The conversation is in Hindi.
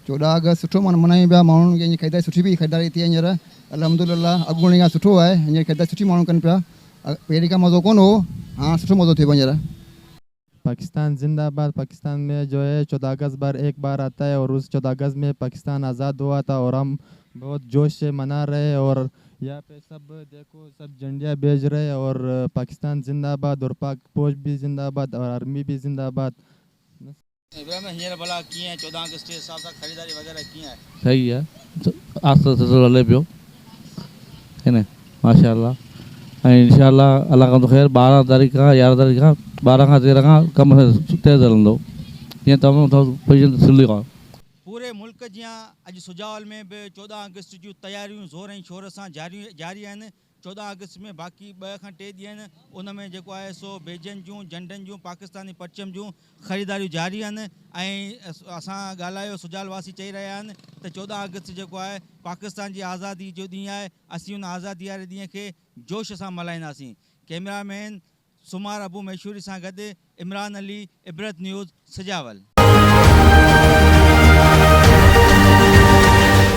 14 अगस्त सुठो माना मल्हायूं पिया, माण्हुनि खे ख़रीदारी सुठी बि ख़रीदारी थी हींअर अल्हम्दुलिल्लाह। अॻूणे खां सुठो आहे, हींअर ख़रीदारी सुठी माण्हू कनि पिया। पहिरीं खां मज़ो कोन हो, हाँ सुठो मज़ो थियो हींअर। पाकिस्तान जिंदाबाद। पाकिस्तान में जो है 14 अगस्त बार एक बार आता है और उस 14 अगस्त में पाकिस्तान आज़ाद हुआ था और हम बहुत जोश से मना रहे हैं। और यहाँ पे सब देखो सब झंडियाँ भेज रहे हैं और पाकिस्तान जिंदाबाद और पाक फौज भी जिंदाबाद और आर्मी भी जिंदाबाद। हींअर भला कीअं 14 अगस्त जे हिसाब सां ख़रीदारी वग़ैरह कीअं आहे? सही है, आस्ते आस्ते हले पियो है न, माशाअल्लाह। ऐं इंशाअल्लाह अल्लाह खां ख़ैर 12 तारीख़ खां 11 तारीख़ खां 12 खां 13 खां कम तेज़ हलंदो, हीअं तमामु पोजीशन सिल्ली आहे। पूरे मुल्क जियां अॼु सुजावल में बि 14 अगस्त जूं तयारियूं ज़ोर ऐं शोर सां जारी आहिनि। 14 अगस्त में बाक़ी 2 खां 3 ॾींहं आहिनि, उन में जेको आहे सो बेजनि जूं झंडनि जूं पाकिस्तानी परचम जूं ख़रीदारियूं जारी आहिनि। ऐं असां ॻाल्हायो सुजाल वासी चई रहिया आहिनि त 14 अगस्त जेको आहे पाकिस्तान जी आज़ादी जो ॾींहुं आहे, असीं उन आज़ादी वारे ॾींहं खे जोश सां मल्हाईंदासीं। कैमरामैन सुमार अबू मैशूरी सां गॾु इमरान अली, इबरत न्यूज़, सुजावल।